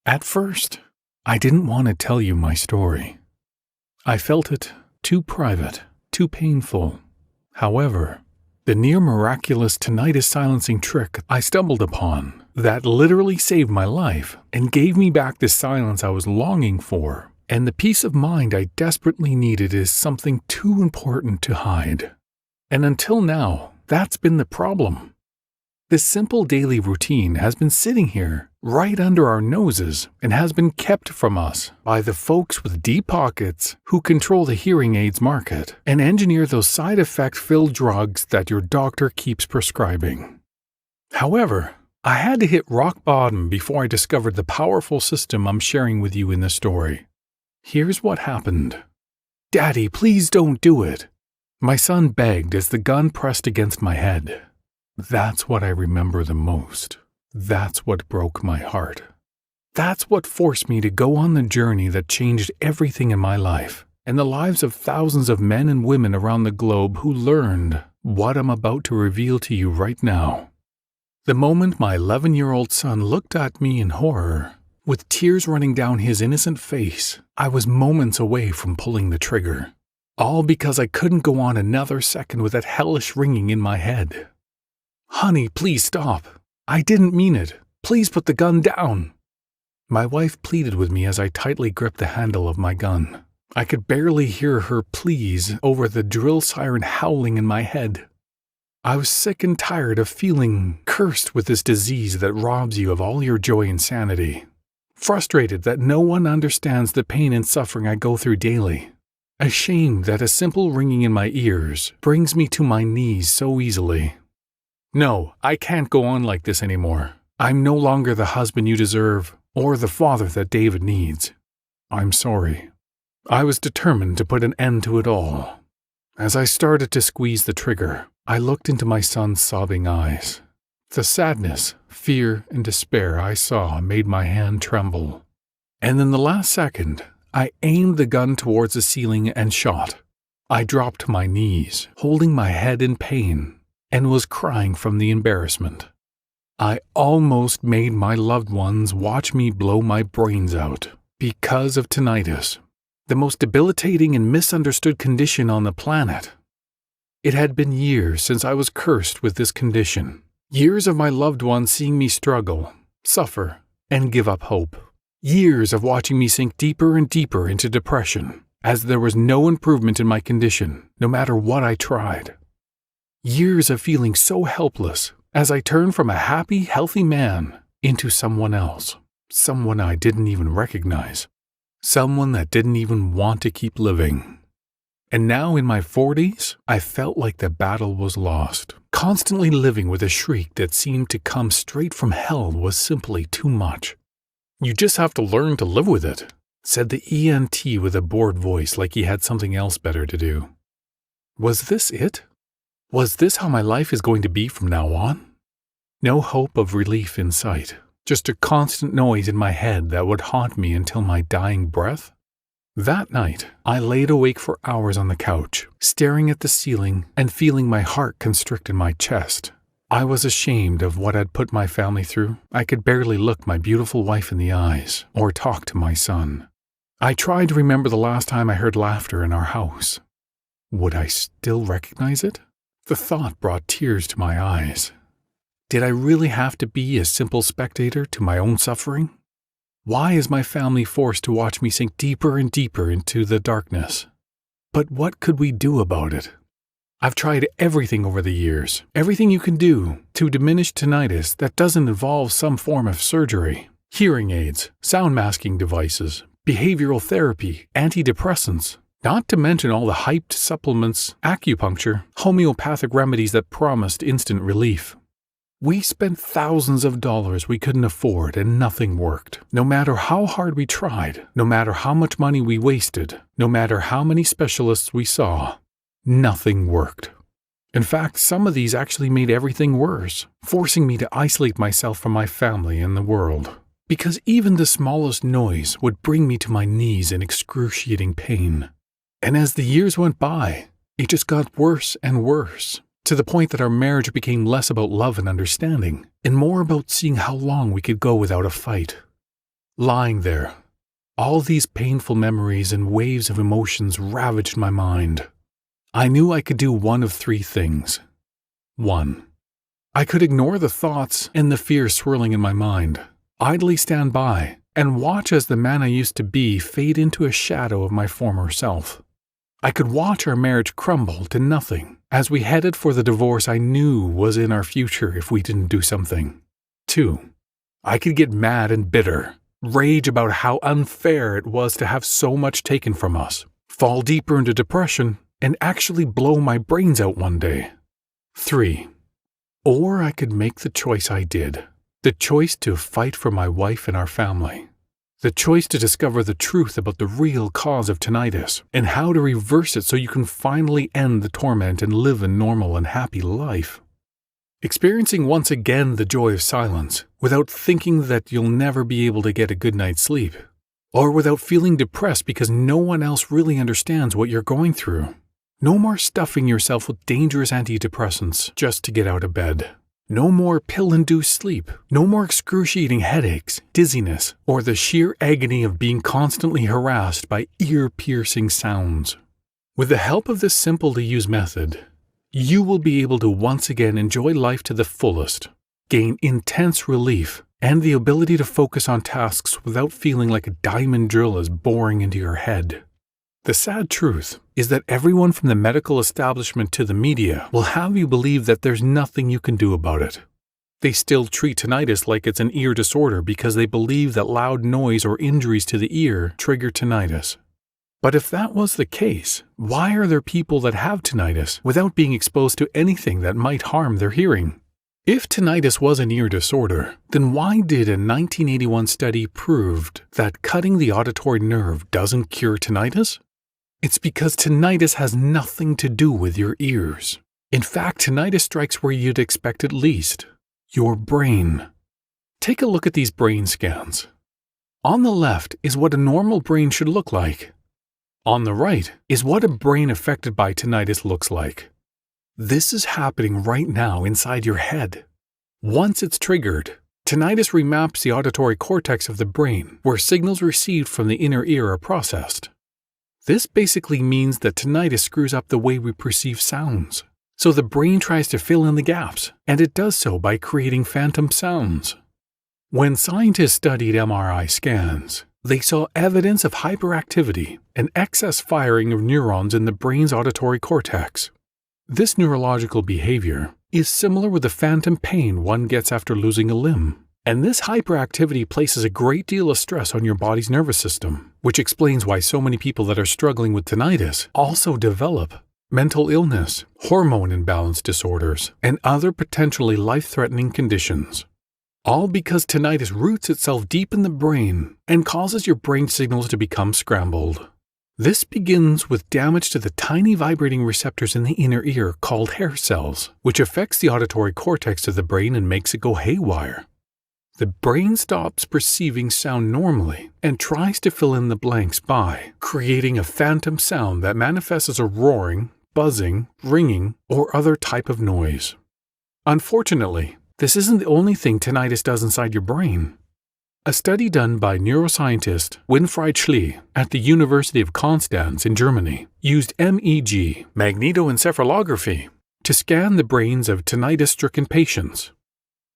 At first, I didn't want to tell you my story. I felt it too private, too painful. However, the near miraculous tinnitus silencing trick I stumbled upon that literally saved my life and gave me back the silence I was longing for and the peace of mind I desperately needed is something too important to hide. And until now, that's been the problem. This simple daily routine has been sitting here right under our noses and has been kept from us by the folks with deep pockets who control the hearing aids market and engineer those side effect-filled drugs that your doctor keeps prescribing. However, I had to hit rock bottom before I discovered the powerful system I'm sharing with you in this story. Here's what happened. "Daddy, please don't do it," my son begged as the gun pressed against my head. That's what I remember the most. That's what broke my heart. That's what forced me to go on the journey that changed everything in my life and the lives of thousands of men and women around the globe who learned what I'm about to reveal to you right now. The moment my 11-year-old son looked at me in horror, with tears running down his innocent face, I was moments away from pulling the trigger. All because I couldn't go on another second with that hellish ringing in my head. "Honey, please stop. I didn't mean it. Please put the gun down." My wife pleaded with me as I tightly gripped the handle of my gun. I could barely hear her pleas over the drill siren howling in my head. I was sick and tired of feeling cursed with this disease that robs you of all your joy and sanity. Frustrated that no one understands the pain and suffering I go through daily. Ashamed that a simple ringing in my ears brings me to my knees so easily. No, I can't go on like this anymore. I'm no longer the husband you deserve or the father that David needs. I'm sorry. I was determined to put an end to it all. As I started to squeeze the trigger, I looked into my son's sobbing eyes. The sadness, fear, and despair I saw made my hand tremble. And in the last second, I aimed the gun towards the ceiling and shot. I dropped to my knees, holding my head in pain, and was crying from the embarrassment. I almost made my loved ones watch me blow my brains out because of tinnitus, the most debilitating and misunderstood condition on the planet. It had been years since I was cursed with this condition. Years of my loved ones seeing me struggle, suffer, and give up hope. Years of watching me sink deeper and deeper into depression, as there was no improvement in my condition, no matter what I tried. Years of feeling so helpless as I turned from a happy, healthy man into someone else, someone I didn't even recognize, someone that didn't even want to keep living. And now in my 40s, I felt like the battle was lost. Constantly living with a shriek that seemed to come straight from hell was simply too much. "You just have to learn to live with it," said the ENT with a bored voice like he had something else better to do. Was this it? Was this how my life is going to be from now on? No hope of relief in sight, just a constant noise in my head that would haunt me until my dying breath? That night, I laid awake for hours on the couch, staring at the ceiling and feeling my heart constrict in my chest. I was ashamed of what I'd put my family through. I could barely look my beautiful wife in the eyes or talk to my son. I tried to remember the last time I heard laughter in our house. Would I still recognize it? The thought brought tears to my eyes. Did I really have to be a simple spectator to my own suffering? Why is my family forced to watch me sink deeper and deeper into the darkness? But what could we do about it? I've tried everything over the years, everything you can do to diminish tinnitus that doesn't involve some form of surgery. Hearing aids, sound masking devices, behavioral therapy, antidepressants, not to mention all the hyped supplements, acupuncture, homeopathic remedies that promised instant relief. We spent thousands of dollars we couldn't afford and nothing worked. No matter how hard we tried, no matter how much money we wasted, no matter how many specialists we saw, nothing worked. In fact, some of these actually made everything worse, forcing me to isolate myself from my family and the world. Because even the smallest noise would bring me to my knees in excruciating pain. And as the years went by, it just got worse and worse. To the point that our marriage became less about love and understanding, and more about seeing how long we could go without a fight. Lying there, all these painful memories and waves of emotions ravaged my mind. I knew I could do one of three things. 1. I could ignore the thoughts and the fear swirling in my mind, idly stand by, and watch as the man I used to be fade into a shadow of my former self. I could watch our marriage crumble to nothing as we headed for the divorce I knew was in our future if we didn't do something. 2. I could get mad and bitter, rage about how unfair it was to have so much taken from us, fall deeper into depression, and actually blow my brains out one day. 3. Or I could make the choice I did, the choice to fight for my wife and our family, the choice to discover the truth about the real cause of tinnitus and how to reverse it so you can finally end the torment and live a normal and happy life. Experiencing once again the joy of silence without thinking that you'll never be able to get a good night's sleep, or without feeling depressed because no one else really understands what you're going through. No more stuffing yourself with dangerous antidepressants just to get out of bed. No more pill-induced sleep. No more excruciating headaches, dizziness, or the sheer agony of being constantly harassed by ear-piercing sounds. With the help of this simple-to-use method, you will be able to once again enjoy life to the fullest, gain intense relief, and the ability to focus on tasks without feeling like a diamond drill is boring into your head. The sad truth is that everyone from the medical establishment to the media will have you believe that there's nothing you can do about it. They still treat tinnitus like it's an ear disorder because they believe that loud noise or injuries to the ear trigger tinnitus. But if that was the case, why are there people that have tinnitus without being exposed to anything that might harm their hearing? If tinnitus was an ear disorder, then why did a 1981 study prove that cutting the auditory nerve doesn't cure tinnitus? It's because tinnitus has nothing to do with your ears. In fact, tinnitus strikes where you'd expect it least, your brain. Take a look at these brain scans. On the left is what a normal brain should look like. On the right is what a brain affected by tinnitus looks like. This is happening right now inside your head. Once it's triggered, tinnitus remaps the auditory cortex of the brain, where signals received from the inner ear are processed. This basically means that tinnitus screws up the way we perceive sounds. So the brain tries to fill in the gaps, and it does so by creating phantom sounds. When scientists studied MRI scans, they saw evidence of hyperactivity and excess firing of neurons in the brain's auditory cortex. This neurological behavior is similar with the phantom pain one gets after losing a limb. And this hyperactivity places a great deal of stress on your body's nervous system, which explains why so many people that are struggling with tinnitus also develop mental illness, hormone imbalance disorders, and other potentially life-threatening conditions. All because tinnitus roots itself deep in the brain and causes your brain signals to become scrambled. This begins with damage to the tiny vibrating receptors in the inner ear called hair cells, which affects the auditory cortex of the brain and makes it go haywire. The brain stops perceiving sound normally and tries to fill in the blanks by creating a phantom sound that manifests as a roaring, buzzing, ringing, or other type of noise. Unfortunately, this isn't the only thing tinnitus does inside your brain. A study done by neuroscientist Winfried Schlee at the University of Konstanz in Germany used MEG, magnetoencephalography, to scan the brains of tinnitus-stricken patients.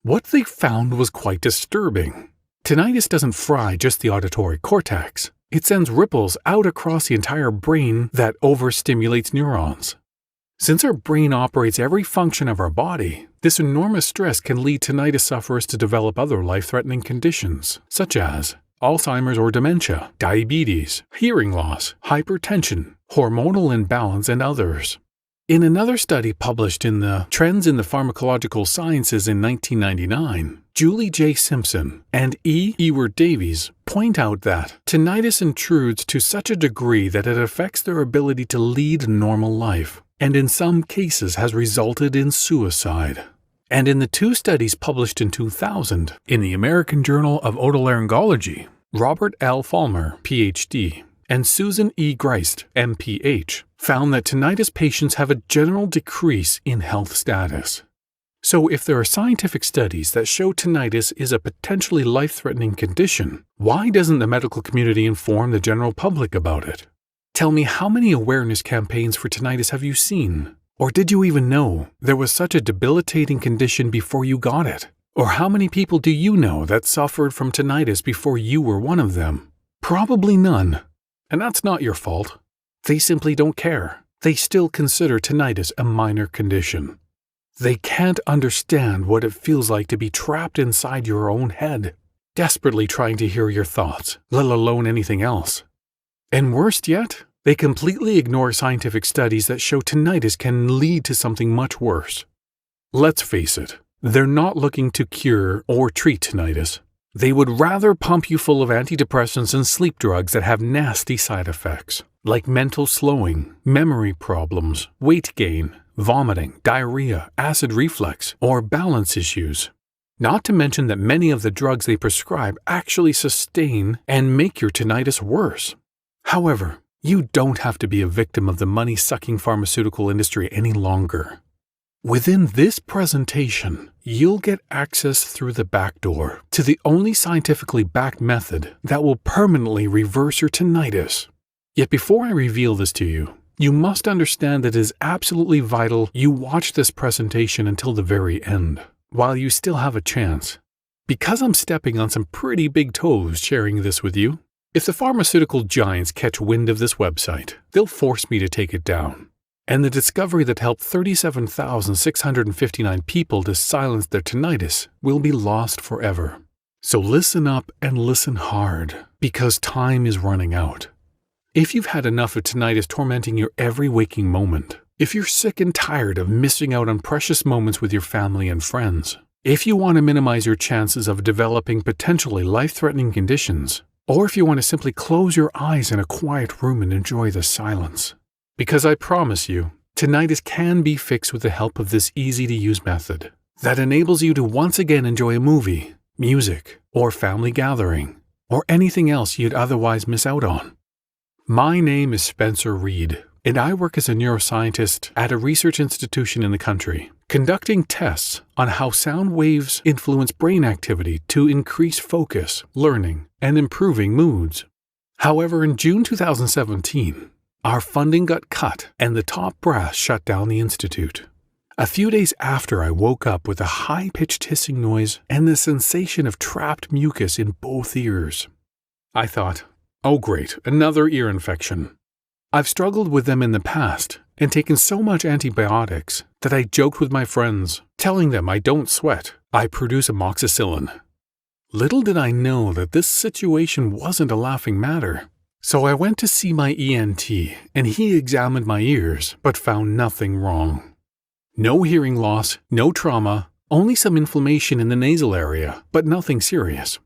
What they found was quite disturbing. Tinnitus doesn't fry just the auditory cortex. It sends ripples out across the entire brain that overstimulates neurons. Since our brain operates every function of our body, this enormous stress can lead tinnitus sufferers to develop other life-threatening conditions, such as Alzheimer's or dementia, diabetes, hearing loss, hypertension, hormonal imbalance, and others. In another study published in the Trends in the Pharmacological Sciences in 1999, Julie J. Simpson and E. Ewart Davies point out that tinnitus intrudes to such a degree that it affects their ability to lead a normal life, and in some cases has resulted in suicide. And in the two studies published in 2000 in the American Journal of Otolaryngology, Robert L. Falmer, Ph.D., and Susan E. Greist, MPH, found that tinnitus patients have a general decrease in health status. So if there are scientific studies that show tinnitus is a potentially life-threatening condition, why doesn't the medical community inform the general public about it? Tell me, how many awareness campaigns for tinnitus have you seen? Or did you even know there was such a debilitating condition before you got it? Or how many people do you know that suffered from tinnitus before you were one of them? Probably none. And that's not your fault. They simply don't care. They still consider tinnitus a minor condition. They can't understand what it feels like to be trapped inside your own head, desperately trying to hear your thoughts, let alone anything else. And worst yet, they completely ignore scientific studies that show tinnitus can lead to something much worse. Let's face it, they're not looking to cure or treat tinnitus. They would rather pump you full of antidepressants and sleep drugs that have nasty side effects, like mental slowing, memory problems, weight gain, vomiting, diarrhea, acid reflux, or balance issues. Not to mention that many of the drugs they prescribe actually sustain and make your tinnitus worse. However, you don't have to be a victim of the money-sucking pharmaceutical industry any longer. Within this presentation, you'll get access through the back door to the only scientifically backed method that will permanently reverse your tinnitus. Yet before I reveal this to you, you must understand that it is absolutely vital you watch this presentation until the very end, while you still have a chance. Because I'm stepping on some pretty big toes sharing this with you, if the pharmaceutical giants catch wind of this website, they'll force me to take it down. And the discovery that helped 37,659 people to silence their tinnitus will be lost forever. So listen up and listen hard, because time is running out. If you've had enough of tinnitus tormenting your every waking moment, if you're sick and tired of missing out on precious moments with your family and friends, if you want to minimize your chances of developing potentially life-threatening conditions, or if you want to simply close your eyes in a quiet room and enjoy the silence. Because I promise you, tinnitus can be fixed with the help of this easy-to-use method that enables you to once again enjoy a movie, music, or family gathering, or anything else you'd otherwise miss out on. My name is Spencer Reed, and I work as a neuroscientist at a research institution in the country, conducting tests on how sound waves influence brain activity to increase focus, learning, and improving moods. However, in June 2017, our funding got cut and the top brass shut down the institute. A few days after I woke up with a high-pitched hissing noise and the sensation of trapped mucus in both ears. I thought, oh great, another ear infection. I've struggled with them in the past and taken so much antibiotics that I joked with my friends, telling them I don't sweat, I produce amoxicillin. Little did I know that this situation wasn't a laughing matter. So I went to see my ENT, and he examined my ears, but found nothing wrong. No hearing loss, no trauma, only some inflammation in the nasal area, but nothing serious.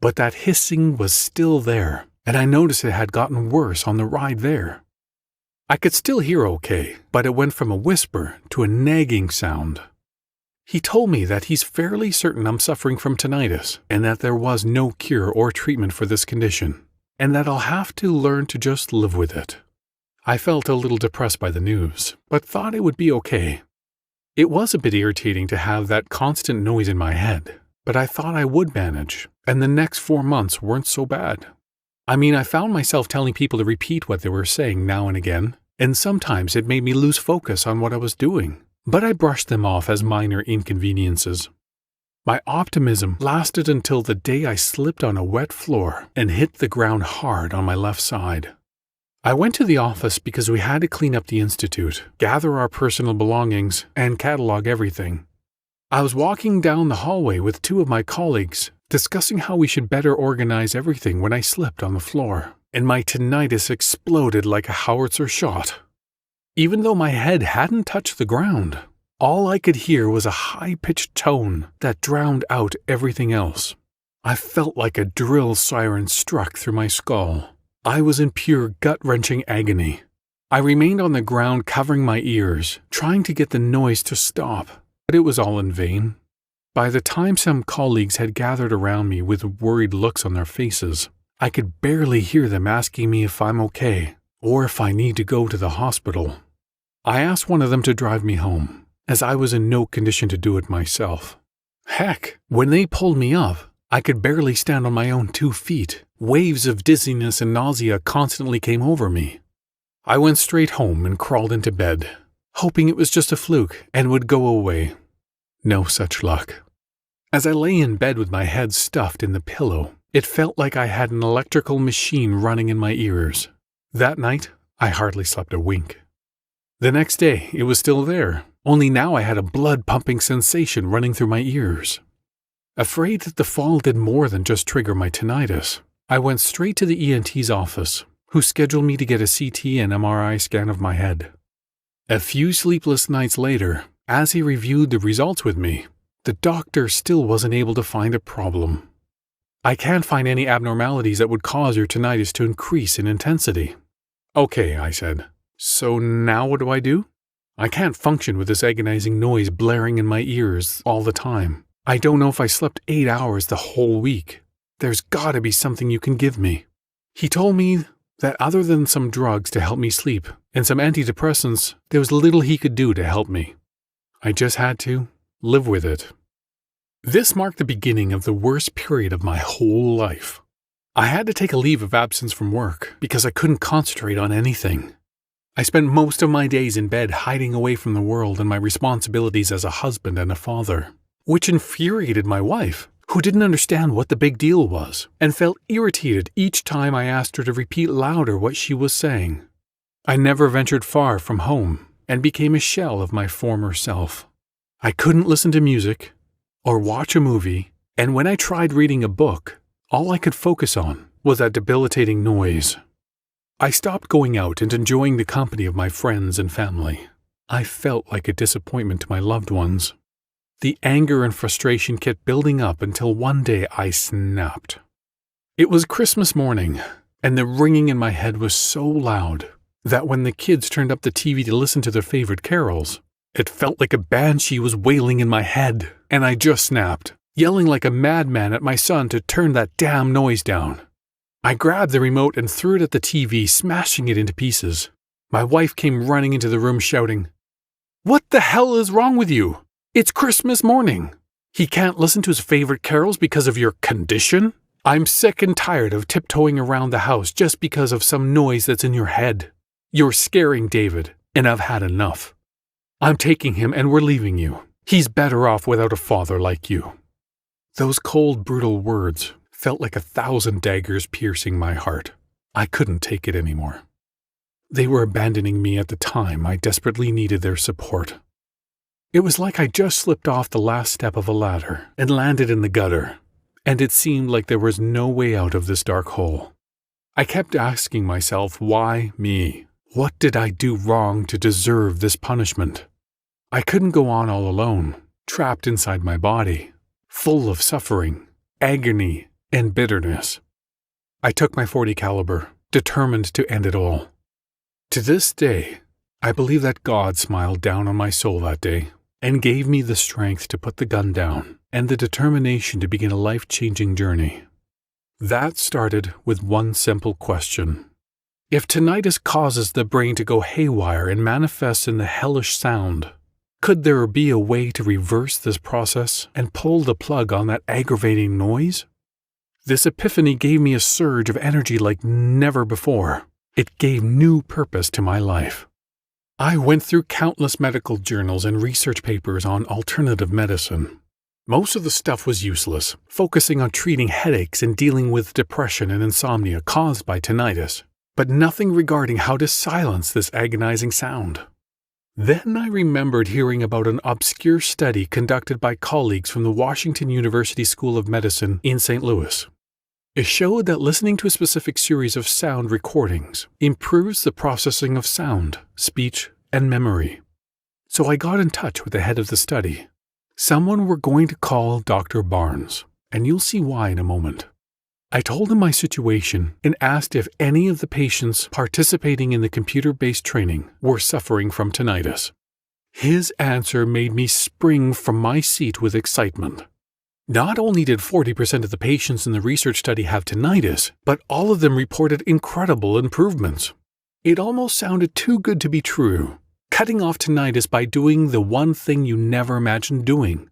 But that hissing was still there, and I noticed it had gotten worse on the ride there. I could still hear okay, but it went from a whisper to a nagging sound. He told me that he's fairly certain I'm suffering from tinnitus, and that there was no cure or treatment for this condition, and that I'll have to learn to just live with it. I felt a little depressed by the news, but thought it would be okay. It was a bit irritating to have that constant noise in my head, but I thought I would manage, and the next 4 months weren't so bad. I found myself telling people to repeat what they were saying now and again, and sometimes it made me lose focus on what I was doing, but I brushed them off as minor inconveniences. My optimism lasted until the day I slipped on a wet floor and hit the ground hard on my left side. I went to the office because we had to clean up the institute, gather our personal belongings, and catalog everything. I was walking down the hallway with 2 of my colleagues, discussing how we should better organize everything when I slipped on the floor, and my tinnitus exploded like a howitzer shot. Even though my head hadn't touched the ground, all I could hear was a high-pitched tone that drowned out everything else. I felt like a drill siren struck through my skull. I was in pure gut-wrenching agony. I remained on the ground covering my ears, trying to get the noise to stop, but it was all in vain. By the time some colleagues had gathered around me with worried looks on their faces, I could barely hear them asking me if I'm okay, or if I need to go to the hospital. I asked one of them to drive me home, as I was in no condition to do it myself. Heck, when they pulled me up, I could barely stand on my own 2 feet. Waves of dizziness and nausea constantly came over me. I went straight home and crawled into bed, hoping it was just a fluke and would go away. No such luck. As I lay in bed with my head stuffed in the pillow, it felt like I had an electrical machine running in my ears. That night, I hardly slept a wink. The next day, it was still there, only now I had a blood-pumping sensation running through my ears. Afraid that the fall did more than just trigger my tinnitus, I went straight to the ENT's office, who scheduled me to get a CT and MRI scan of my head. A few sleepless nights later, as he reviewed the results with me, the doctor still wasn't able to find a problem. I can't find any abnormalities that would cause your tinnitus to increase in intensity. Okay, I said. So now what do I do? I can't function with this agonizing noise blaring in my ears all the time. I don't know if I slept 8 hours the whole week. There's gotta be something you can give me. He told me that other than some drugs to help me sleep and some antidepressants, there was little he could do to help me. I just had to live with it. This marked the beginning of the worst period of my whole life. I had to take a leave of absence from work because I couldn't concentrate on anything. I spent most of my days in bed hiding away from the world and my responsibilities as a husband and a father, which infuriated my wife, who didn't understand what the big deal was and felt irritated each time I asked her to repeat louder what she was saying. I never ventured far from home and became a shell of my former self. I couldn't listen to music or watch a movie, and when I tried reading a book, all I could focus on was that debilitating noise. I stopped going out and enjoying the company of my friends and family. I felt like a disappointment to my loved ones. The anger and frustration kept building up until one day I snapped. It was Christmas morning, and the ringing in my head was so loud that when the kids turned up the TV to listen to their favorite carols, it felt like a banshee was wailing in my head, and I just snapped, yelling like a madman at my son to turn that damn noise down. I grabbed the remote and threw it at the TV, smashing it into pieces. My wife came running into the room shouting, "What the hell is wrong with you? It's Christmas morning. He can't listen to his favorite carols because of your condition? I'm sick and tired of tiptoeing around the house just because of some noise that's in your head. You're scaring David, and I've had enough. I'm taking him and we're leaving you. He's better off without a father like you." Those cold, brutal words felt like 1,000 daggers piercing my heart. I couldn't take it anymore. They were abandoning me at the time I desperately needed their support. It was like I just slipped off the last step of a ladder and landed in the gutter, and it seemed like there was no way out of this dark hole. I kept asking myself, why me? What did I do wrong to deserve this punishment? I couldn't go on all alone, trapped inside my body, full of suffering, agony, and bitterness. I took my .40 caliber, determined to end it all. To this day, I believe that God smiled down on my soul that day and gave me the strength to put the gun down and the determination to begin a life-changing journey. That started with one simple question. If tinnitus causes the brain to go haywire and manifests in the hellish sound, could there be a way to reverse this process and pull the plug on that aggravating noise? This epiphany gave me a surge of energy like never before. It gave new purpose to my life. I went through countless medical journals and research papers on alternative medicine. Most of the stuff was useless, focusing on treating headaches and dealing with depression and insomnia caused by tinnitus, but nothing regarding how to silence this agonizing sound. Then I remembered hearing about an obscure study conducted by colleagues from the Washington University School of Medicine in St. Louis. It showed that listening to a specific series of sound recordings improves the processing of sound, speech, and memory. So I got in touch with the head of the study, someone we're going to call Dr. Barnes, and you'll see why in a moment. I told him my situation and asked if any of the patients participating in the computer-based training were suffering from tinnitus. His answer made me spring from my seat with excitement. Not only did 40% of the patients in the research study have tinnitus, but all of them reported incredible improvements. It almost sounded too good to be true. cutting off tinnitus by doing the one thing you never imagined doing: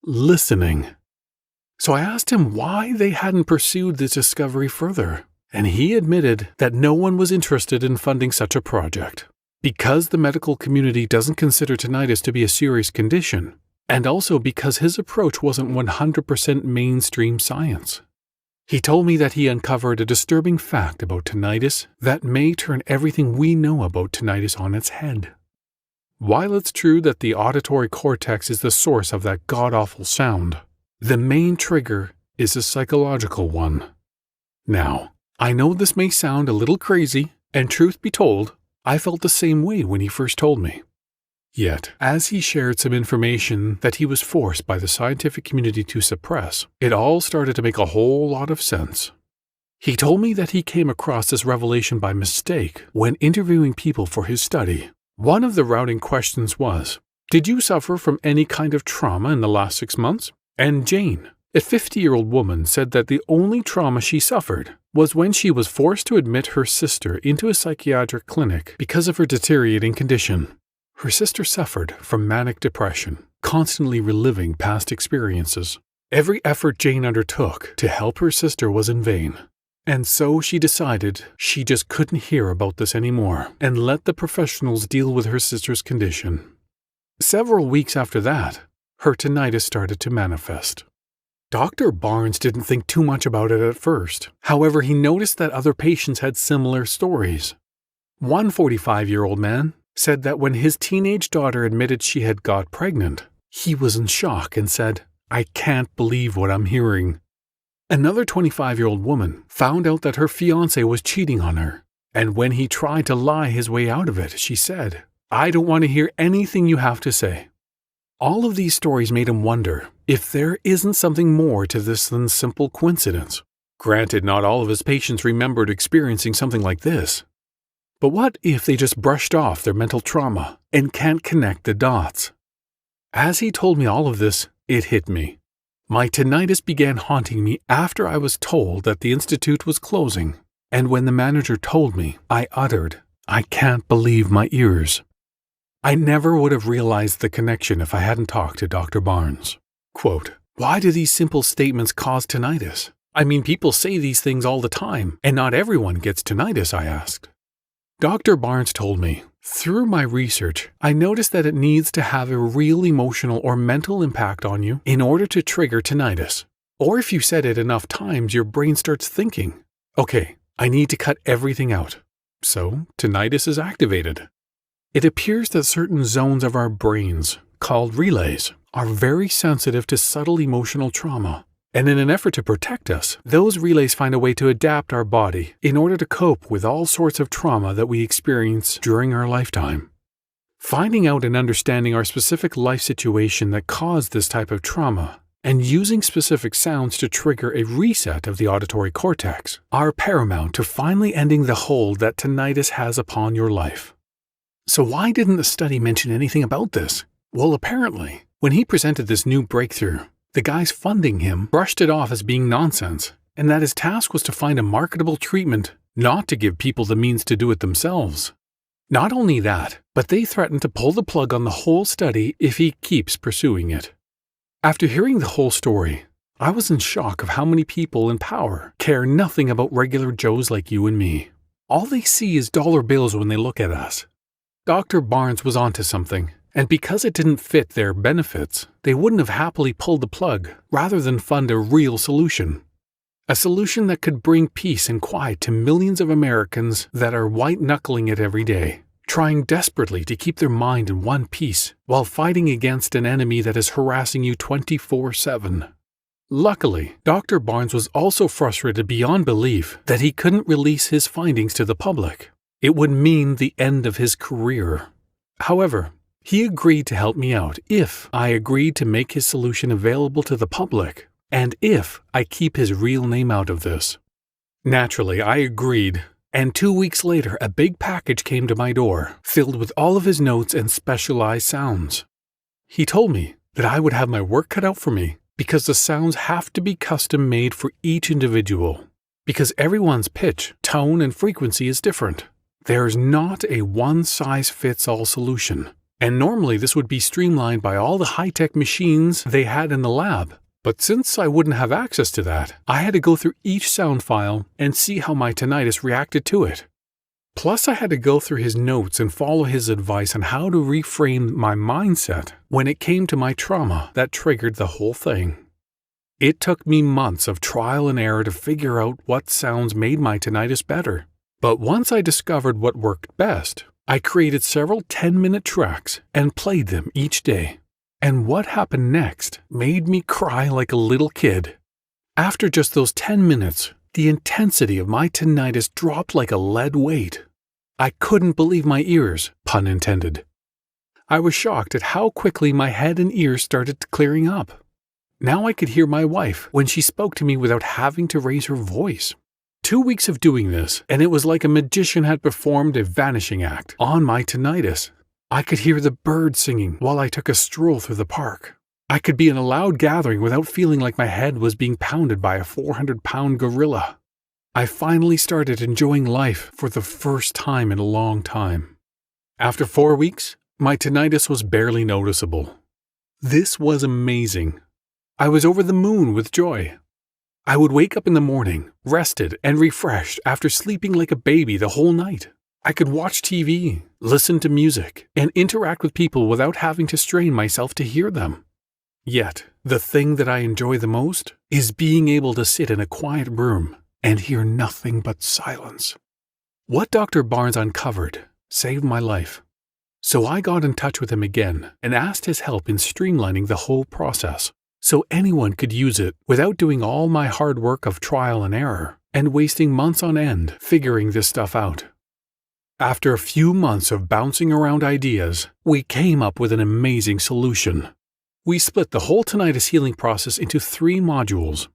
listening. So I asked him why they hadn't pursued this discovery further, and he admitted that no one was interested in funding such a project, because the medical community doesn't consider tinnitus to be a serious condition, and also because his approach wasn't 100% mainstream science. He told me that he uncovered a disturbing fact about tinnitus that may turn everything we know about tinnitus on its head. While it's true that the auditory cortex is the source of that god-awful sound, the main trigger is a psychological one. Now, I know this may sound a little crazy, and truth be told, I felt the same way when he first told me. Yet, as he shared some information that he was forced by the scientific community to suppress, it all started to make a whole lot of sense. He told me that he came across this revelation by mistake when interviewing people for his study. One of the routing questions was, "Did you suffer from any kind of trauma in the last 6 months?" And Jane, a 50-year-old woman, said that the only trauma she suffered was when she was forced to admit her sister into a psychiatric clinic because of her deteriorating condition. Her sister suffered from manic depression, constantly reliving past experiences. Every effort Jane undertook to help her sister was in vain. And so she decided she just couldn't hear about this anymore and let the professionals deal with her sister's condition. Several weeks after that, her tinnitus started to manifest. Dr. Barnes didn't think too much about it at first. However, he noticed that other patients had similar stories. One 45-year-old man said that when his teenage daughter admitted she had got pregnant, he was in shock and said, "I can't believe what I'm hearing." Another 25-year-old woman found out that her fiancé was cheating on her, and when he tried to lie his way out of it, she said, "I don't want to hear anything you have to say." All of these stories made him wonder if there isn't something more to this than simple coincidence. Granted, not all of his patients remembered experiencing something like this. But what if they just brushed off their mental trauma and can't connect the dots? As he told me all of this, it hit me. My tinnitus began haunting me after I was told that the institute was closing, and when the manager told me, I uttered, "I can't believe my ears." I never would have realized the connection if I hadn't talked to Dr. Barnes. Quote, "Why do these simple statements cause tinnitus? I mean, people say these things all the time, and not everyone gets tinnitus," I asked. Dr. Barnes told me, "Through my research, I noticed that it needs to have a real emotional or mental impact on you in order to trigger tinnitus. Or if you said it enough times, your brain starts thinking, okay, I need to cut everything out. So, tinnitus is activated." It appears that certain zones of our brains, called relays, are very sensitive to subtle emotional trauma. And in an effort to protect us, those relays find a way to adapt our body in order to cope with all sorts of trauma that we experience during our lifetime. Finding out and understanding our specific life situation that caused this type of trauma, and using specific sounds to trigger a reset of the auditory cortex, are paramount to finally ending the hold that tinnitus has upon your life. So why didn't the study mention anything about this? Well, apparently, when he presented this new breakthrough, the guys funding him brushed it off as being nonsense, and that his task was to find a marketable treatment, not to give people the means to do it themselves. Not only that, but they threatened to pull the plug on the whole study if he keeps pursuing it. After hearing the whole story, I was in shock of how many people in power care nothing about regular Joes like you and me. All they see is dollar bills when they look at us. Dr. Barnes was onto something, and because it didn't fit their benefits, they wouldn't have happily pulled the plug rather than fund a real solution. A solution that could bring peace and quiet to millions of Americans that are white-knuckling it every day, trying desperately to keep their mind in one piece while fighting against an enemy that is harassing you 24/7. Luckily, Dr. Barnes was also frustrated beyond belief that he couldn't release his findings to the public. It would mean the end of his career. However, he agreed to help me out if I agreed to make his solution available to the public, and if I keep his real name out of this. Naturally, I agreed, and 2 weeks later a big package came to my door, filled with all of his notes and specialized sounds. He told me that I would have my work cut out for me because the sounds have to be custom made for each individual, because everyone's pitch, tone, and frequency is different. There's not a one-size-fits-all solution, and normally this would be streamlined by all the high-tech machines they had in the lab. But since I wouldn't have access to that, I had to go through each sound file and see how my tinnitus reacted to it. Plus, I had to go through his notes and follow his advice on how to reframe my mindset when it came to my trauma that triggered the whole thing. It took me months of trial and error to figure out what sounds made my tinnitus better. But once I discovered what worked best, I created several 10-minute tracks and played them each day. And what happened next made me cry like a little kid. After just those 10 minutes, the intensity of my tinnitus dropped like a lead weight. I couldn't believe my ears, pun intended. I was shocked at how quickly my head and ears started clearing up. Now I could hear my wife when she spoke to me without having to raise her voice. 2 weeks of doing this, and it was like a magician had performed a vanishing act on my tinnitus. I could hear the birds singing while I took a stroll through the park. I could be in a loud gathering without feeling like my head was being pounded by a 400-pound gorilla. I finally started enjoying life for the first time in a long time. After 4 weeks, my tinnitus was barely noticeable. This was amazing. I was over the moon with joy. I would wake up in the morning, rested and refreshed after sleeping like a baby the whole night. I could watch TV, listen to music, and interact with people without having to strain myself to hear them. Yet, the thing that I enjoy the most is being able to sit in a quiet room and hear nothing but silence. What Dr. Barnes uncovered saved my life. So I got in touch with him again and asked his help in streamlining the whole process, so anyone could use it without doing all my hard work of trial and error and wasting months on end figuring this stuff out. After a few months of bouncing around ideas, we came up with an amazing solution. We split the whole tinnitus healing process into 3 modules.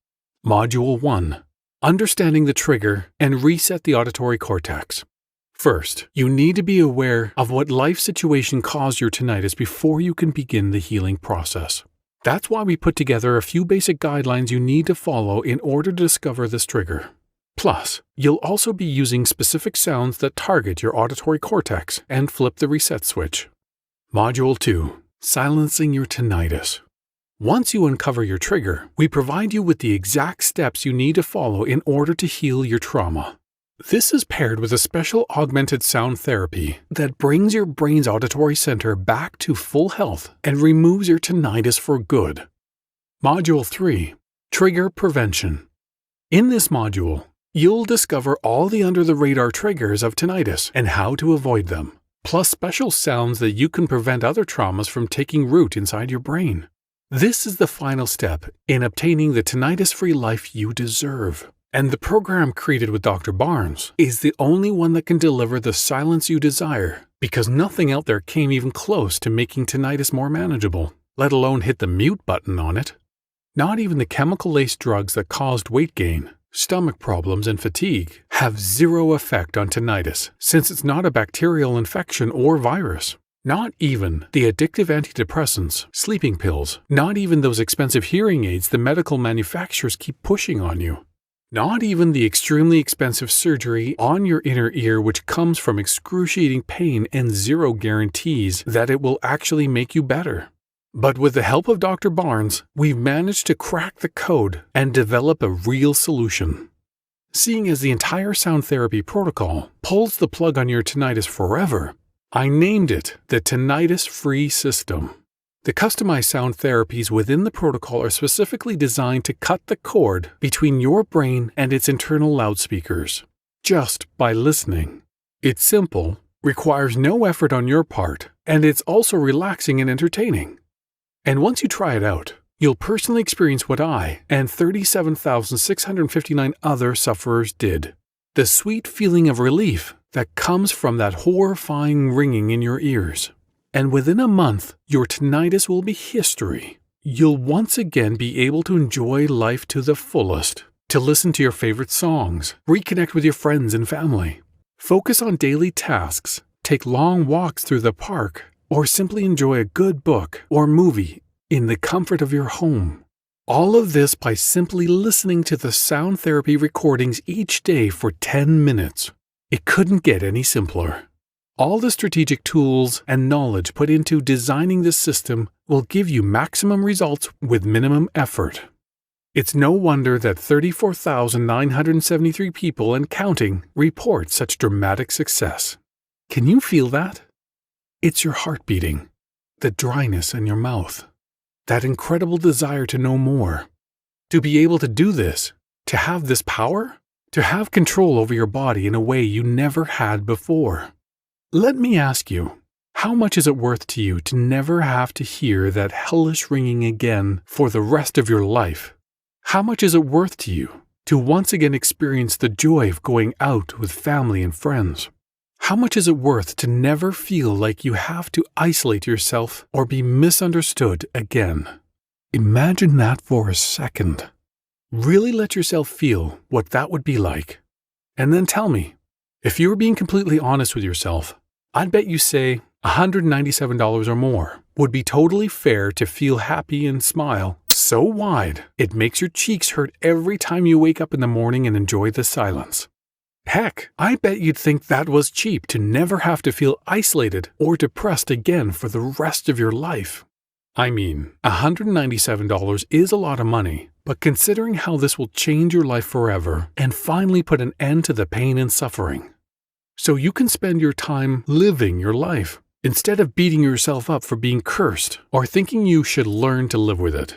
Module 1. Understanding the trigger and reset the auditory cortex. First, you need to be aware of what life situation caused your tinnitus before you can begin the healing process. That's why we put together a few basic guidelines you need to follow in order to discover this trigger. Plus, you'll also be using specific sounds that target your auditory cortex and flip the reset switch. Module 2. Silencing your tinnitus. Once you uncover your trigger, we provide you with the exact steps you need to follow in order to heal your trauma. This is paired with a special augmented sound therapy that brings your brain's auditory center back to full health and removes your tinnitus for good. Module 3. Trigger Prevention. In this module, you'll discover all the under-the-radar triggers of tinnitus and how to avoid them, plus special sounds that you can prevent other traumas from taking root inside your brain. This is the final step in obtaining the tinnitus-free life you deserve. And the program created with Dr. Barnes is the only one that can deliver the silence you desire, because nothing out there came even close to making tinnitus more manageable, let alone hit the mute button on it. Not even the chemical-laced drugs that caused weight gain, stomach problems, and fatigue have zero effect on tinnitus, since it's not a bacterial infection or virus. Not even the addictive antidepressants, sleeping pills, not even those expensive hearing aids the medical manufacturers keep pushing on you. Not even the extremely expensive surgery on your inner ear, which comes from excruciating pain and zero guarantees that it will actually make you better. But with the help of Dr. Barnes, we've managed to crack the code and develop a real solution. Seeing as the entire sound therapy protocol pulls the plug on your tinnitus forever, I named it the Tinnitus-Free System. The customized sound therapies within the protocol are specifically designed to cut the cord between your brain and its internal loudspeakers, just by listening. It's simple, requires no effort on your part, and it's also relaxing and entertaining. And once you try it out, you'll personally experience what I and 37,659 other sufferers did. The sweet feeling of relief that comes from that horrifying ringing in your ears. And within a month, your tinnitus will be history. You'll once again be able to enjoy life to the fullest, to listen to your favorite songs, reconnect with your friends and family, focus on daily tasks, take long walks through the park, or simply enjoy a good book or movie in the comfort of your home. All of this by simply listening to the sound therapy recordings each day for 10 minutes. It couldn't get any simpler. All the strategic tools and knowledge put into designing this system will give you maximum results with minimum effort. It's no wonder that 34,973 people and counting report such dramatic success. Can you feel that? It's your heart beating, the dryness in your mouth, that incredible desire to know more. To be able to do this, to have this power, to have control over your body in a way you never had before. Let me ask you, how much is it worth to you to never have to hear that hellish ringing again for the rest of your life? How much is it worth to you to once again experience the joy of going out with family and friends? How much is it worth to never feel like you have to isolate yourself or be misunderstood again? Imagine that for a second. Really let yourself feel what that would be like. And then tell me, if you were being completely honest with yourself, I'd bet you say $197 or more would be totally fair to feel happy and smile so wide it makes your cheeks hurt every time you wake up in the morning and enjoy the silence. Heck, I bet you'd think that was cheap to never have to feel isolated or depressed again for the rest of your life. I mean, $197 is a lot of money, but considering how this will change your life forever and finally put an end to the pain and suffering. So you can spend your time living your life, instead of beating yourself up for being cursed or thinking you should learn to live with it.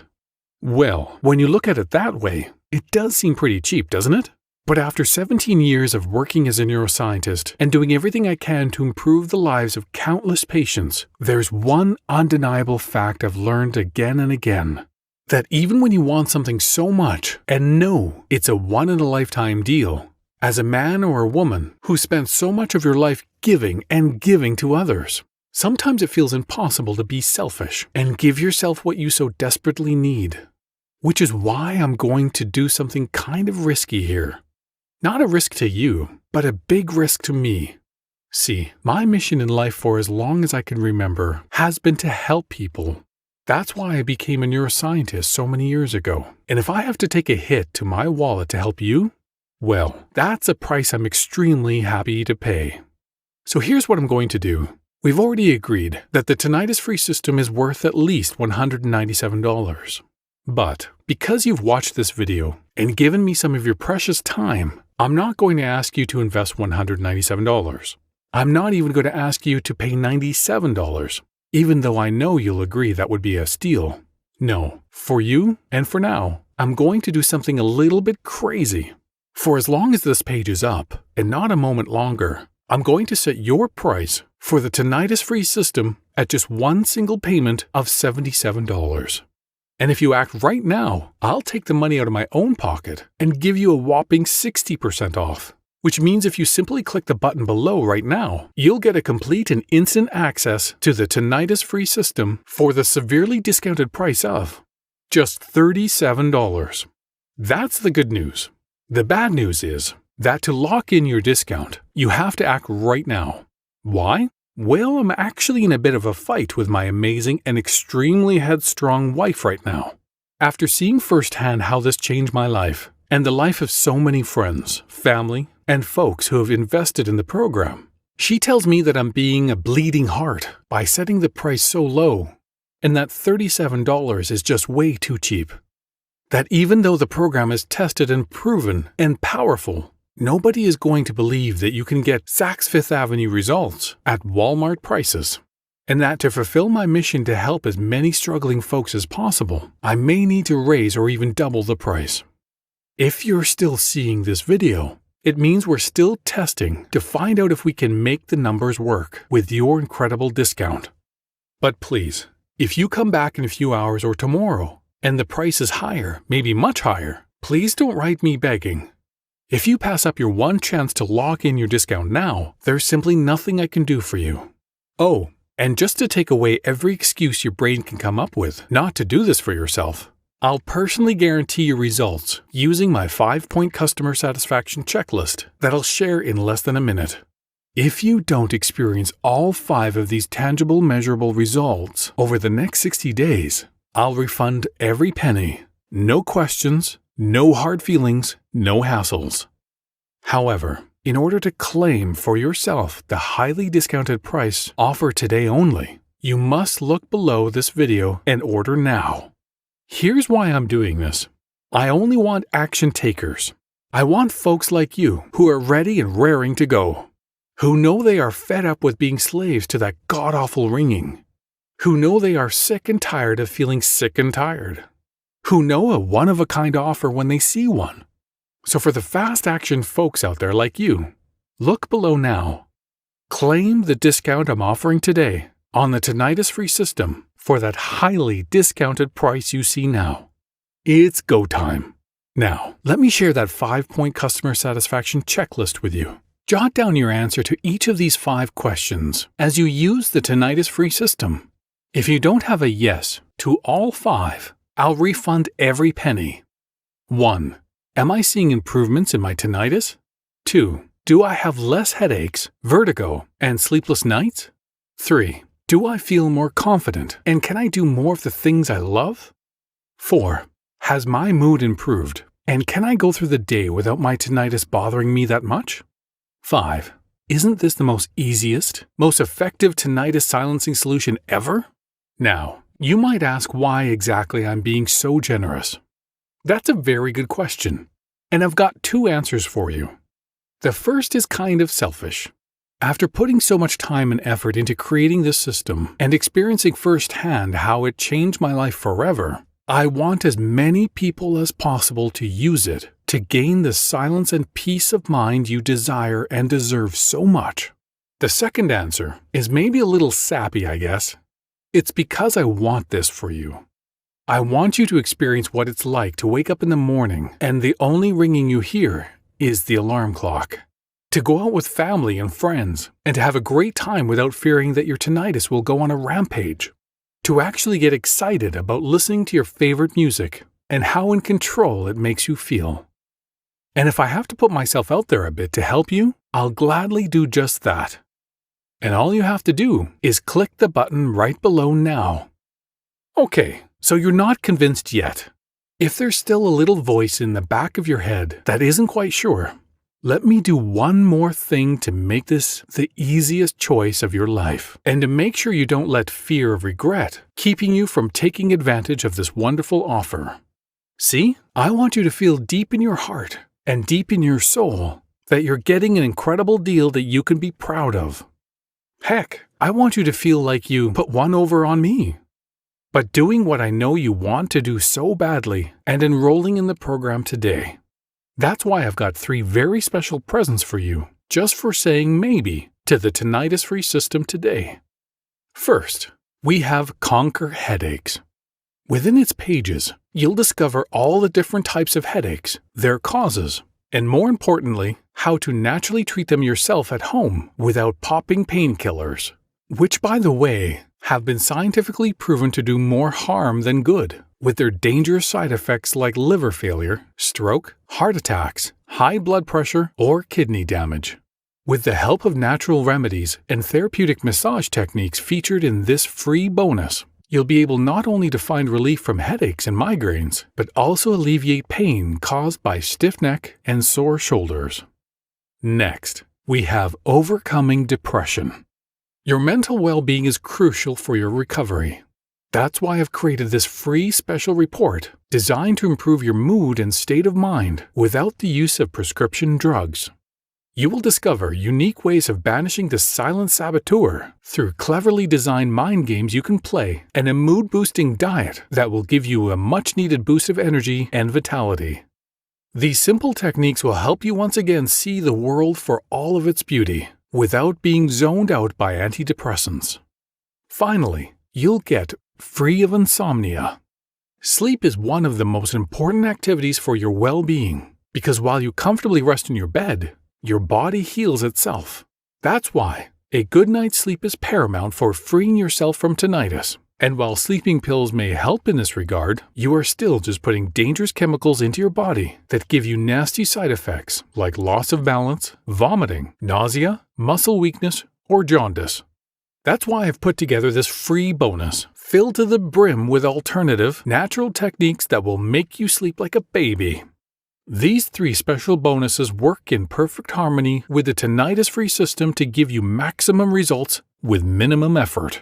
Well, when you look at it that way, it does seem pretty cheap, doesn't it? But after 17 years of working as a neuroscientist and doing everything I can to improve the lives of countless patients, there's one undeniable fact I've learned again and again. That even when you want something so much and know it's a one-in-a-lifetime deal, as a man or a woman who spent so much of your life giving and giving to others, sometimes it feels impossible to be selfish and give yourself what you so desperately need. Which is why I'm going to do something kind of risky here. Not a risk to you, but a big risk to me. See, my mission in life for as long as I can remember has been to help people. That's why I became a neuroscientist so many years ago. And if I have to take a hit to my wallet to help you, well, that's a price I'm extremely happy to pay. So here's what I'm going to do. We've already agreed that the tinnitus-free system is worth at least $197. But because you've watched this video and given me some of your precious time, I'm not going to ask you to invest $197. I'm not even going to ask you to pay $97, even though I know you'll agree that would be a steal. No, for you and for now, I'm going to do something a little bit crazy. For as long as this page is up, and not a moment longer, I'm going to set your price for the tinnitus-free system at just one single payment of $77. And if you act right now, I'll take the money out of my own pocket and give you a whopping 60% off, which means if you simply click the button below right now, you'll get a complete and instant access to the tinnitus-free system for the severely discounted price of just $37. That's the good news. The bad news is that to lock in your discount, you have to act right now. Why? Well, I'm actually in a bit of a fight with my amazing and extremely headstrong wife right now. After seeing firsthand how this changed my life, and the life of so many friends, family, and folks who have invested in the program, she tells me that I'm being a bleeding heart by setting the price so low, and that $37 is just way too cheap. That even though the program is tested and proven and powerful, nobody is going to believe that you can get Saks Fifth Avenue results at Walmart prices, and that to fulfill my mission to help as many struggling folks as possible, I may need to raise or even double the price. If you're still seeing this video, it means we're still testing to find out if we can make the numbers work with your incredible discount. But please, if you come back in a few hours or tomorrow, and the price is higher, maybe much higher, please don't write me begging. If you pass up your one chance to lock in your discount now, there's simply nothing I can do for you. Oh, and just to take away every excuse your brain can come up with not to do this for yourself, I'll personally guarantee your results using my 5-point customer satisfaction checklist that I'll share in less than a minute. If you don't experience all 5 of these tangible, measurable results over the next 60 days, I'll refund every penny. No questions. No hard feelings, no hassles. However, in order to claim for yourself the highly discounted price offered today only, you must look below this video and order now. Here's why I'm doing this. I only want action takers. I want folks like you who are ready and raring to go, who know they are fed up with being slaves to that god-awful ringing, who know they are sick and tired of feeling sick and tired, who know a one-of-a-kind offer when they see one. So for the fast-action folks out there like you, look below now. Claim the discount I'm offering today on the tinnitus-free system for that highly discounted price you see now. It's go time. Now, let me share that 5-point customer satisfaction checklist with you. Jot down your answer to each of these 5 questions as you use the tinnitus-free system. If you don't have a yes to all 5, I'll refund every penny. 1. Am I seeing improvements in my tinnitus? 2. Do I have less headaches, vertigo, and sleepless nights? 3. Do I feel more confident, and can I do more of the things I love? 4. Has my mood improved, and can I go through the day without my tinnitus bothering me that much? 5. Isn't this the most easiest, most effective tinnitus silencing solution ever? Now, you might ask why exactly I'm being so generous. That's a very good question, and I've got 2 answers for you. The first is kind of selfish. After putting so much time and effort into creating this system and experiencing firsthand how it changed my life forever, I want as many people as possible to use it to gain the silence and peace of mind you desire and deserve so much. The second answer is maybe a little sappy, I guess. It's because I want this for you. I want you to experience what it's like to wake up in the morning and the only ringing you hear is the alarm clock. To go out with family and friends and to have a great time without fearing that your tinnitus will go on a rampage. To actually get excited about listening to your favorite music and how in control it makes you feel. And if I have to put myself out there a bit to help you, I'll gladly do just that. And all you have to do is click the button right below now. Okay. So you're not convinced yet. If there's still a little voice in the back of your head that isn't quite sure, let me do one more thing to make this the easiest choice of your life and to make sure you don't let fear of regret keeping you from taking advantage of this wonderful offer. See, I want you to feel deep in your heart and deep in your soul that you're getting an incredible deal that you can be proud of. Heck, I want you to feel like you put one over on me. But doing what I know you want to do so badly and enrolling in the program today. That's why I've got 3 very special presents for you, just for saying maybe to the tinnitus-free system today. First, we have Conquer Headaches. Within its pages, you'll discover all the different types of headaches, their causes, and more importantly, how to naturally treat them yourself at home without popping painkillers, which, by the way, have been scientifically proven to do more harm than good, with their dangerous side effects like liver failure, stroke, heart attacks, high blood pressure, or kidney damage. With the help of natural remedies and therapeutic massage techniques featured in this free bonus, you'll be able not only to find relief from headaches and migraines, but also alleviate pain caused by stiff neck and sore shoulders. Next, we have Overcoming Depression. Your mental well-being is crucial for your recovery. That's why I've created this free special report designed to improve your mood and state of mind without the use of prescription drugs. You will discover unique ways of banishing the silent saboteur through cleverly designed mind games you can play and a mood-boosting diet that will give you a much-needed boost of energy and vitality. These simple techniques will help you once again see the world for all of its beauty, without being zoned out by antidepressants. Finally, you'll get Free of Insomnia. Sleep is one of the most important activities for your well-being because while you comfortably rest in your bed, your body heals itself. That's why a good night's sleep is paramount for freeing yourself from tinnitus. And while sleeping pills may help in this regard, you are still just putting dangerous chemicals into your body that give you nasty side effects like loss of balance, vomiting, nausea, muscle weakness, or jaundice. That's why I've put together this free bonus filled to the brim with alternative, natural techniques that will make you sleep like a baby. These 3 special bonuses work in perfect harmony with the tinnitus-free system to give you maximum results with minimum effort.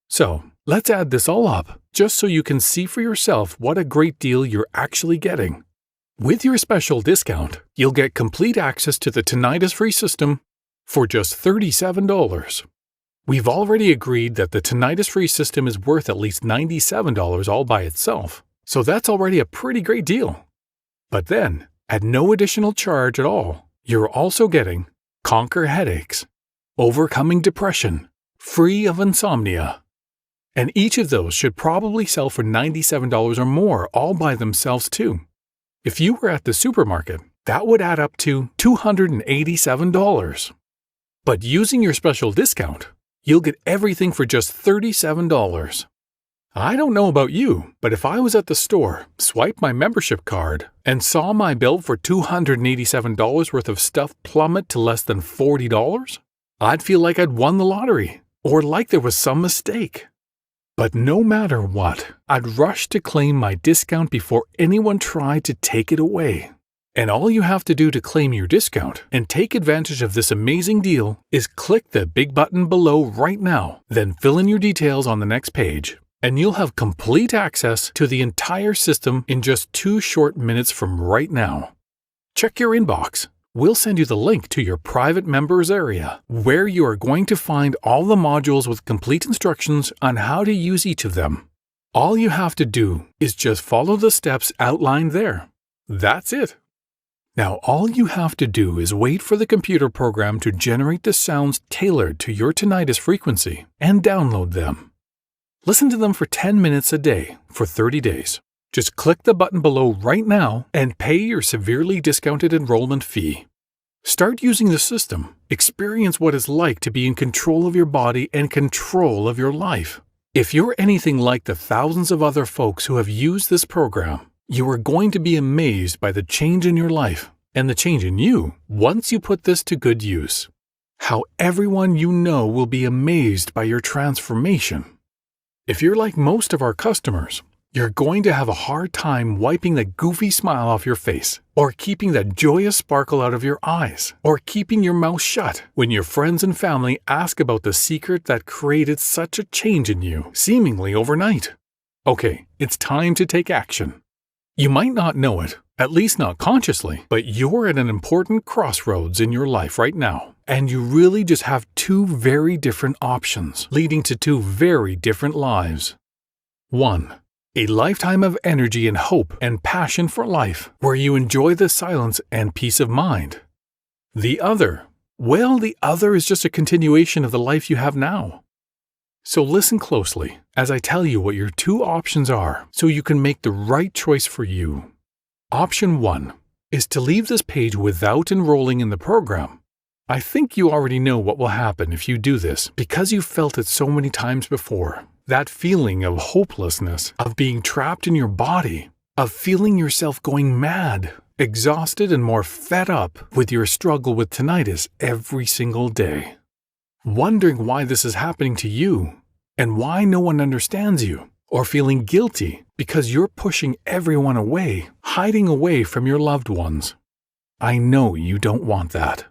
So, let's add this all up, just so you can see for yourself what a great deal you're actually getting. With your special discount, you'll get complete access to the tinnitus-free system for just $37. We've already agreed that the tinnitus-free system is worth at least $97 all by itself, so that's already a pretty great deal. But then, at no additional charge at all, you're also getting Conquer Headaches, Overcoming Depression, Free of Insomnia. And each of those should probably sell for $97 or more all by themselves too. If you were at the supermarket, that would add up to $287. But using your special discount, you'll get everything for just $37. I don't know about you, but if I was at the store, swiped my membership card, and saw my bill for $287 worth of stuff plummet to less than $40, I'd feel like I'd won the lottery, or like there was some mistake. But no matter what, I'd rush to claim my discount before anyone tried to take it away. And all you have to do to claim your discount and take advantage of this amazing deal is click the big button below right now, then fill in your details on the next page, and you'll have complete access to the entire system in just 2 short minutes from right now. Check your inbox. We'll send you the link to your private members area, where you are going to find all the modules with complete instructions on how to use each of them. All you have to do is just follow the steps outlined there. That's it. Now all you have to do is wait for the computer program to generate the sounds tailored to your tinnitus frequency and download them. Listen to them for 10 minutes a day for 30 days. Just click the button below right now and pay your severely discounted enrollment fee. Start using the system. Experience what it's like to be in control of your body and control of your life. If you're anything like the thousands of other folks who have used this program, you are going to be amazed by the change in your life and the change in you once you put this to good use. How everyone you know will be amazed by your transformation. If you're like most of our customers, you're going to have a hard time wiping that goofy smile off your face, or keeping that joyous sparkle out of your eyes, or keeping your mouth shut when your friends and family ask about the secret that created such a change in you, seemingly overnight. Okay, it's time to take action. You might not know it, at least not consciously, but you're at an important crossroads in your life right now, and you really just have 2 very different options, leading to 2 very different lives. 1. A lifetime of energy and hope and passion for life, where you enjoy the silence and peace of mind. The other is just a continuation of the life you have now. So listen closely as I tell you what your 2 options are so you can make the right choice for you. Option 1 is to leave this page without enrolling in the program. I think you already know what will happen if you do this because you've felt it so many times before. That feeling of hopelessness, of being trapped in your body, of feeling yourself going mad, exhausted and more fed up with your struggle with tinnitus every single day. Wondering why this is happening to you and why no one understands you, or feeling guilty because you're pushing everyone away, hiding away from your loved ones. I know you don't want that.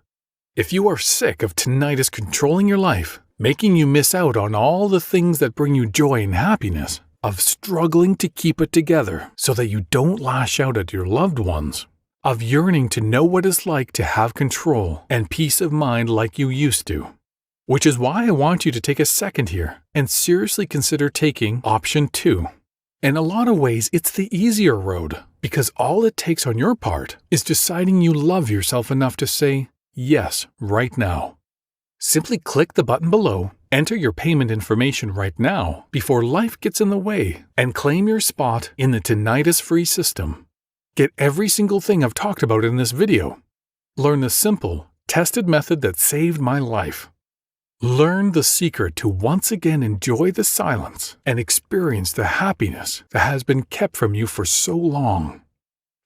If you are sick of tinnitus controlling your life, making you miss out on all the things that bring you joy and happiness, of struggling to keep it together so that you don't lash out at your loved ones, of yearning to know what it's like to have control and peace of mind like you used to. Which is why I want you to take a second here and seriously consider taking option 2. In a lot of ways, it's the easier road, because all it takes on your part is deciding you love yourself enough to say yes right now. Simply click the button below, enter your payment information right now before life gets in the way, and claim your spot in the tinnitus-free system. Get every single thing I've talked about in this video. Learn the simple, tested method that saved my life. Learn the secret to once again enjoy the silence and experience the happiness that has been kept from you for so long.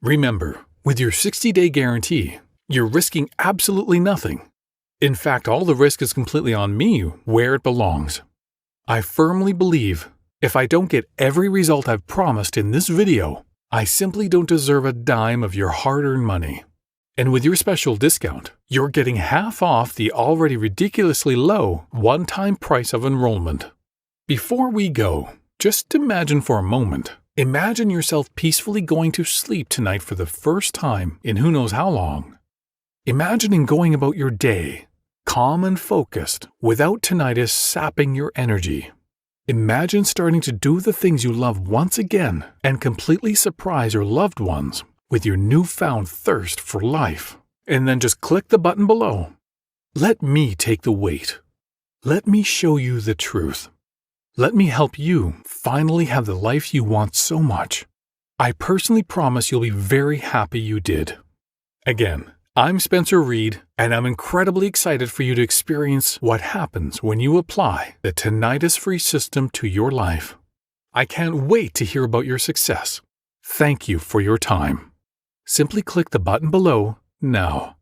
Remember, with your 60-day guarantee, you're risking absolutely nothing. In fact, all the risk is completely on me where it belongs. I firmly believe if I don't get every result I've promised in this video, I simply don't deserve a dime of your hard-earned money. And with your special discount, you're getting half off the already ridiculously low one-time price of enrollment. Before we go, just imagine for a moment. Imagine yourself peacefully going to sleep tonight for the first time in who knows how long. Imagining going about your day, calm and focused, without tinnitus sapping your energy. Imagine starting to do the things you love once again and completely surprise your loved ones with your newfound thirst for life. And then just click the button below. Let me take the weight. Let me show you the truth. Let me help you finally have the life you want so much. I personally promise you'll be very happy you did. Again, I'm Spencer Reed, and I'm incredibly excited for you to experience what happens when you apply the tinnitus-free system to your life. I can't wait to hear about your success. Thank you for your time. Simply click the button below now.